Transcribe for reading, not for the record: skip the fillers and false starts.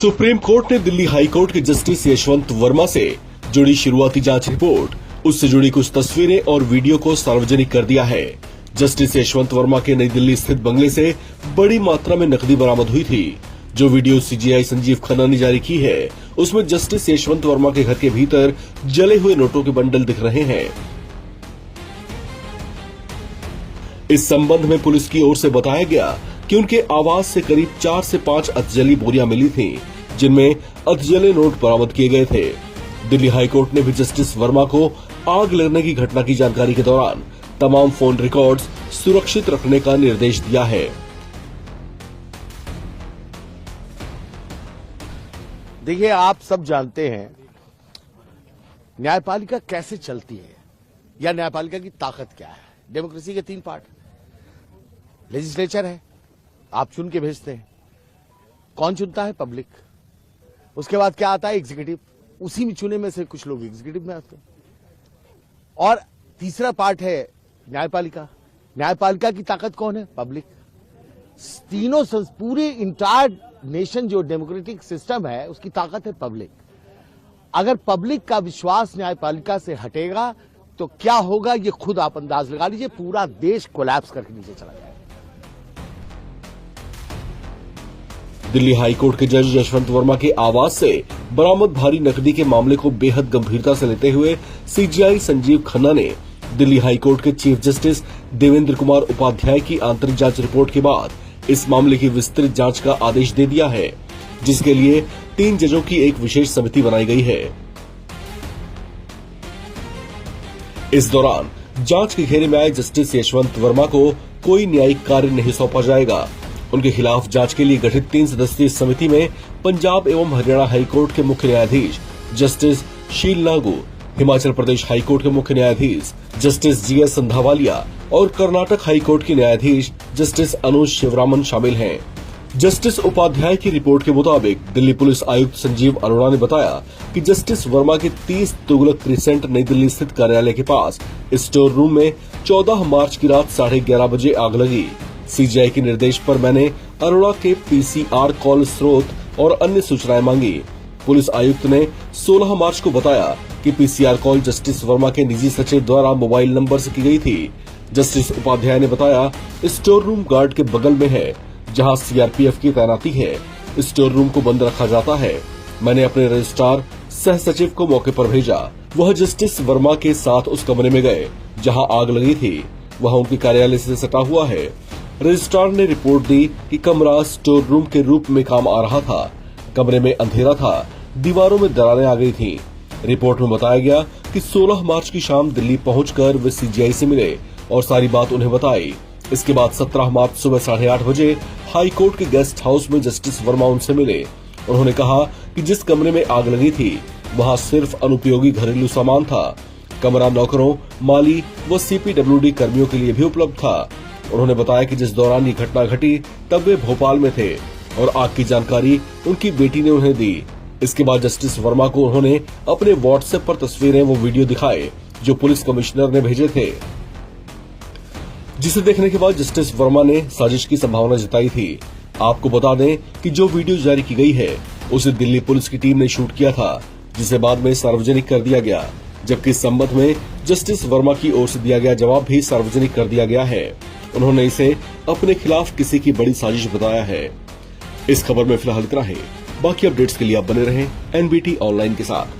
Supreme court ने Delhi high court के justice Yashwant Verma से जुड़ी शुरुआती जांच रिपोर्ट, उससे जुड़ी कुछ तस्वीरें और वीडियो को सार्वजनिक कर दिया है। जस्टिस यशवंत वर्मा के नई दिल्ली स्थित बंगले से बड़ी मात्रा में नकदी बरामद हुई थी। जो वीडियो सीजीआई संजीव खन्ना ने जारी की है, उसमें जस्टिस यशवंत वर्मा के घर के भीतर जले हुए नोटों के बंडल दिख रहे हैं। इस संबंध में पुलिस की ओर से बताया गया कि उनके आवास से करीब 4 से 5 अधजली बोरियां मिली थीं, जिनमें अधजले नोट बरामद किए गए थे। दिल्ली हाईकोर्ट ने भी जस्टिस वर्मा को आग लगने की घटना की जानकारी के दौरान तमाम फोन रिकॉर्ड्स सुरक्षित रखने का निर्देश दिया है। देखिए, आप सब जानते हैं न्यायपालिका कैसे चलती है या न्यायपालिका की ताकत क्या है। डेमोक्रेसी के 3 पार्ट, लेजिस्लेचर है, आप चुन के भेजते हैं। कौन चुनता है? पब्लिक। उसके बाद क्या आता है? एग्जीक्यूटिव। उसी में चुने में से कुछ लोग एग्जीक्यूटिव में आते हैं। और तीसरा पार्ट है न्यायपालिका। न्यायपालिका की ताकत कौन है? पब्लिक। तीनों पूरे इंटायर नेशन जो डेमोक्रेटिक सिस्टम है, उसकी ताकत है पब्लिक। अगर पब्लिक का विश्वास न्यायपालिका से हटेगा तो क्या होगा, ये खुद आप अंदाज लगा लीजिए। पूरा देश कोलैप्स करके नीचे चला जाएगा। दिल्ली हाईकोर्ट के जज यशवंत वर्मा के आवास से बरामद भारी नकदी के मामले को बेहद गंभीरता से लेते हुए सीजीआई संजीव खन्ना ने दिल्ली हाईकोर्ट के चीफ जस्टिस देवेंद्र कुमार उपाध्याय की आंतरिक जांच रिपोर्ट के बाद इस मामले की विस्तृत जांच का आदेश दे दिया है, जिसके लिए 3 जजों की एक विशेष समिति बनाई गई है। इस दौरान जांच के घेरे में आए जस्टिस यशवंत वर्मा को कोई न्यायिक कार्य नहीं सौंपा जाएगा। उनके खिलाफ जांच के लिए गठित 3 सदस्यीय समिति में पंजाब एवं हरियाणा हाईकोर्ट के मुख्य न्यायाधीश जस्टिस शील नागू, हिमाचल प्रदेश हाईकोर्ट के मुख्य न्यायाधीश जस्टिस जीएस संधावालिया और कर्नाटक हाईकोर्ट के न्यायाधीश जस्टिस अनुज शिवरामन शामिल हैं। जस्टिस उपाध्याय की रिपोर्ट के मुताबिक दिल्ली पुलिस आयुक्त संजीव अरोड़ा ने बताया कि जस्टिस वर्मा के 30 तुगलक क्रिसेंट नई दिल्ली स्थित कार्यालय के पास स्टोर रूम में 14 मार्च की रात 11:30 बजे आग लगी। सीजीआई के निर्देश पर मैंने अरोड़ा के पीसीआर कॉल स्रोत और अन्य सूचनाएं मांगी। पुलिस आयुक्त ने 16 मार्च को बताया कि पीसीआर कॉल जस्टिस वर्मा के निजी सचिव द्वारा मोबाइल नंबर से की गई थी। जस्टिस उपाध्याय ने बताया, स्टोर रूम गार्ड के बगल में है, जहां सीआरपीएफ की तैनाती है। स्टोर रूम को बंद रखा जाता है। मैंने अपने रजिस्ट्रार सह सचिव को मौके पर भेजा। वह जस्टिस वर्मा के साथ उस कमरे में गए जहां आग लगी थी। वह उनके कार्यालय से सटा हुआ है। रजिस्ट्रार ने रिपोर्ट दी कि कमरा स्टोर रूम के रूप में काम आ रहा था। कमरे में अंधेरा था, दीवारों में दरारें आ गई थीं। रिपोर्ट में बताया गया कि 16 मार्च की शाम दिल्ली पहुंचकर वे सीजीआई से मिले और सारी बात उन्हें बताई। इसके बाद 17 मार्च सुबह 8:30 बजे हाई कोर्ट के गेस्ट हाउस में जस्टिस वर्मा उनसे मिले। उन्होंने कहा कि जिस कमरे में आग लगी थी वहां सिर्फ अनुपयोगी घरेलू सामान था। कमरा नौकरों, माली व सीपीडब्ल्यूडी कर्मियों के लिए भी उपलब्ध था। उन्होंने बताया कि जिस दौरान ये घटना घटी तब वे भोपाल में थे और आग की जानकारी उनकी बेटी ने उन्हें दी। इसके बाद जस्टिस वर्मा को उन्होंने अपने व्हाट्सएप पर तस्वीरें व वीडियो दिखाए जो पुलिस कमिश्नर ने भेजे थे, जिसे देखने के बाद जस्टिस वर्मा ने साजिश की संभावना जताई थी। आपको बता दें कि जो वीडियो जारी की गई है उसे दिल्ली पुलिस की टीम ने शूट किया था, जिसे बाद में सार्वजनिक कर दिया गया, जबकि इस संबंध में जस्टिस वर्मा की ओर से दिया गया जवाब भी सार्वजनिक कर दिया गया है। उन्होंने इसे अपने खिलाफ किसी की बड़ी साजिश बताया है। इस खबर में फिलहाल इतना ही। बाकी अपडेट्स के लिए आप बने रहें एनबीटी ऑनलाइन के साथ।